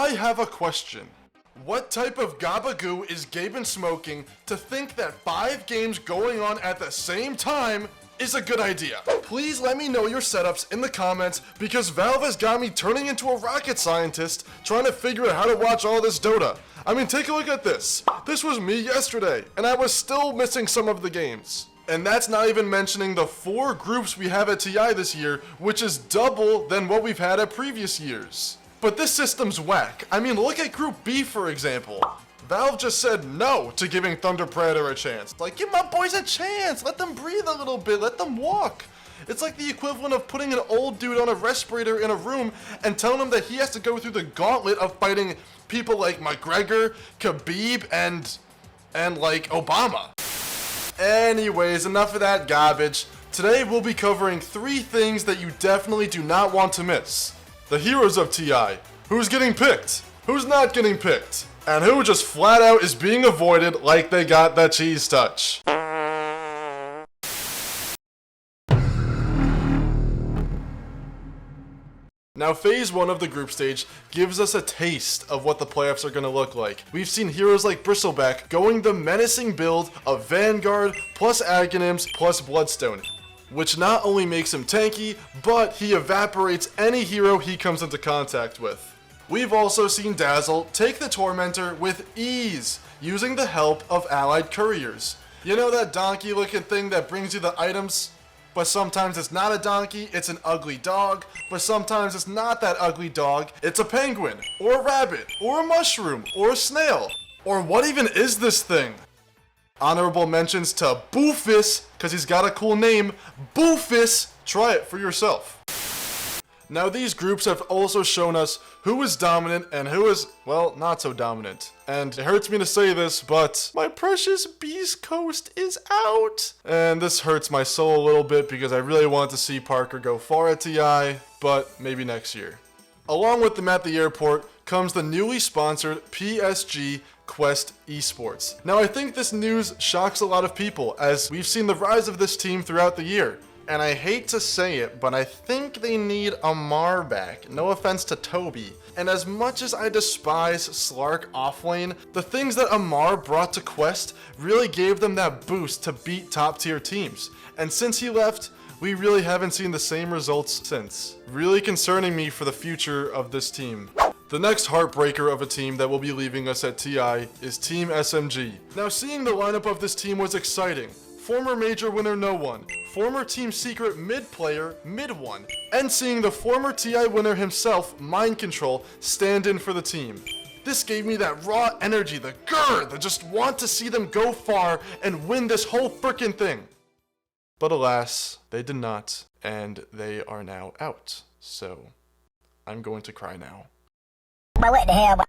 I have a question. What type of gabagoo is Gaben smoking to think that 5 games going on at the same time is a good idea? Please let me know your setups in the comments, because Valve has got me turning into a rocket scientist trying to figure out how to watch all this Dota. I mean, take a look at this. This was me yesterday, and I was still missing some of the games. And that's not even mentioning the 4 groups we have at TI this year, which is double than what we've had at previous years. But this system's whack. I mean, look at Group B, for example. Valve just said no to giving Thunder Predator a chance. Like, give my boys a chance. Let them breathe a little bit. Let them walk. It's like the equivalent of putting an old dude on a respirator in a room and telling him that he has to go through the gauntlet of fighting people like McGregor, Khabib, and like Obama. Anyways, enough of that garbage. Today we'll be covering 3 things that you definitely do not want to miss. The heroes of TI, who's getting picked, who's not getting picked, and who just flat out is being avoided like they got that cheese touch. Now, Phase 1 of the group stage gives us a taste of what the playoffs are going to look like. We've seen heroes like Bristleback going the menacing build of Vanguard plus Aghanims plus Bloodstone, which not only makes him tanky, but he evaporates any hero he comes into contact with. We've also seen Dazzle take the Tormentor with ease, using the help of allied couriers. You know that donkey looking thing that brings you the items? But sometimes it's not a donkey, it's an ugly dog. But sometimes it's not that ugly dog, it's a penguin, or a rabbit, or a mushroom, or a snail. Or what even is this thing? Honorable mentions to Boofus, because he's got a cool name. Boofus! Try it for yourself. Now, these groups have also shown us who is dominant and who is, well, not so dominant. And it hurts me to say this, but my precious Beast Coast is out! And this hurts my soul a little bit because I really want to see Parker go far at TI, but maybe next year. Along with them at the airport comes the newly sponsored PSG Quest Esports. Now, I think this news shocks a lot of people, as we've seen the rise of this team throughout the year. And I hate to say it, but I think they need Amar back. No offense to Toby. And as much as I despise Slark offlane, the things that Amar brought to Quest really gave them that boost to beat top tier teams. And since he left, we really haven't seen the same results since. Really concerning me for the future of this team. The next heartbreaker of a team that will be leaving us at TI is Team SMG. Now, seeing the lineup of this team was exciting. Former major winner No One, former Team Secret mid player Mid One, and seeing the former TI winner himself, Mind Control, stand in for the team. This gave me that raw energy, the grr, that just want to see them go far and win this whole frickin' thing. But alas, they did not, and they are now out. So, I'm going to cry now. But what the hell?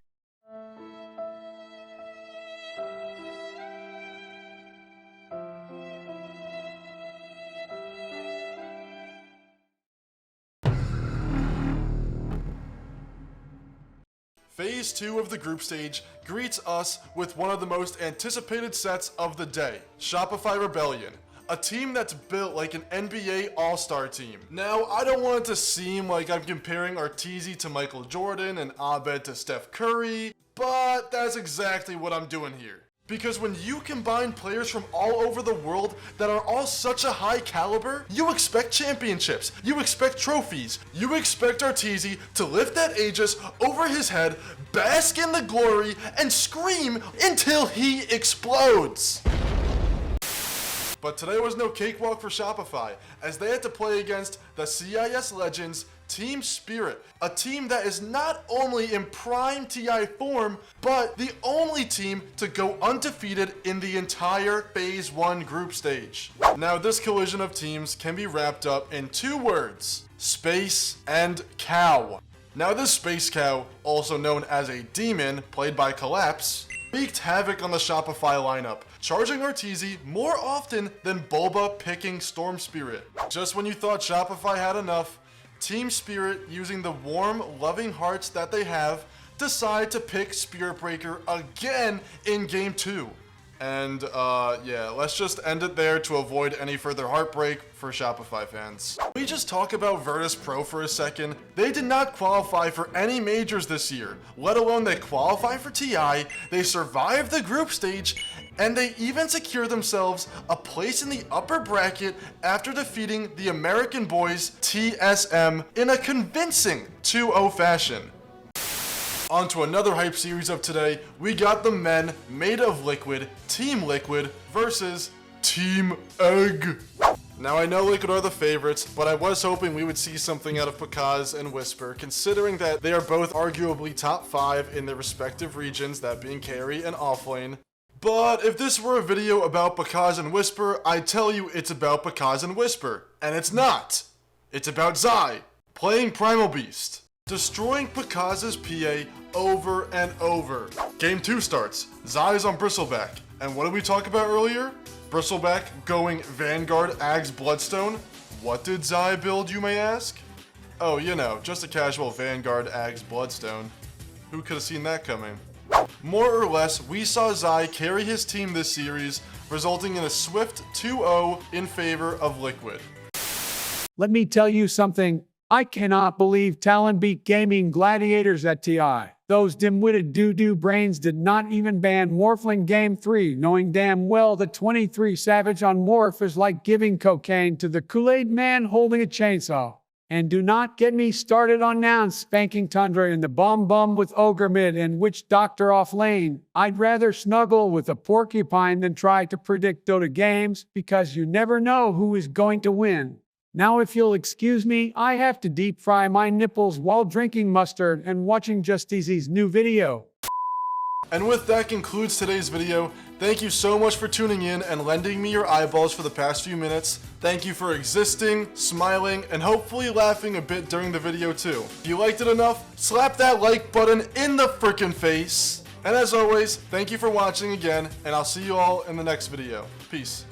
Phase 2 of the group stage greets us with one of the most anticipated sets of the day, Shopify Rebellion, a team that's built like an NBA All-Star team. Now, I don't want it to seem like I'm comparing Arteezy to Michael Jordan and Abed to Steph Curry, but that's exactly what I'm doing here. Because when you combine players from all over the world that are all such a high caliber, you expect championships, you expect trophies, you expect Arteezy to lift that Aegis over his head, bask in the glory, and scream until he explodes. But today was no cakewalk for Shopify, as they had to play against the CIS legends Team Spirit, a team that is not only in prime TI form, but the only team to go undefeated in the entire Phase 1 group stage. Now, this collision of teams can be wrapped up in 2 words, Space and Cow. Now, this Space Cow, also known as a demon, played by Collapse, wreaked havoc on the Shopify lineup, charging Arteezy more often than Bulba picking Storm Spirit. Just when you thought Shopify had enough, Team Spirit, using the warm, loving hearts that they have, decide to pick Spirit Breaker again in Game 2. And yeah, let's just end it there to avoid any further heartbreak for Shopify fans. We just talk about Virtus Pro for a second. They did not qualify for any majors this year, let alone they qualify for TI, they survived the group stage, and they even secured themselves a place in the upper bracket after defeating the American boys TSM in a convincing 2-0 fashion. On to another hype series of today, we got the men made of Liquid, Team Liquid versus Team Egg. Now I know Liquid are the favorites, but I was hoping we would see something out of Pakaz and Whisper, considering that they are both arguably top 5 in their respective regions, that being carry and offlane. But if this were a video about Pakaz and Whisper, I'd tell you it's about Pakaz and Whisper, and it's not. It's about Zai, playing Primal Beast, destroying Pakaz's PA over and over. Game 2 starts. Zai is on Bristleback. And what did we talk about earlier? Bristleback going Vanguard, Ags, Bloodstone. What did Zai build, you may ask? Oh, you know, just a casual Vanguard, Ags, Bloodstone. Who could have seen that coming? More or less, we saw Zai carry his team this series, resulting in a swift 2-0 in favor of Liquid. Let me tell you something. I cannot believe Talon beat Gaming Gladiators at TI. Those dim-witted doo-doo brains did not even ban Morphling Game 3, knowing damn well the 23 Savage on Morph is like giving cocaine to the Kool-Aid man holding a chainsaw. And do not get me started on Noun spanking Tundra in the bum with Ogre mid and Witch Doctor off lane. I'd rather snuggle with a porcupine than try to predict Dota games, because you never know who is going to win. Now if you'll excuse me, I have to deep fry my nipples while drinking mustard and watching Justeezy's new video. And with that concludes today's video. Thank you so much for tuning in and lending me your eyeballs for the past few minutes. Thank you for existing, smiling, and hopefully laughing a bit during the video too. If you liked it enough, slap that like button in the frickin' face. And as always, thank you for watching again, and I'll see you all in the next video. Peace.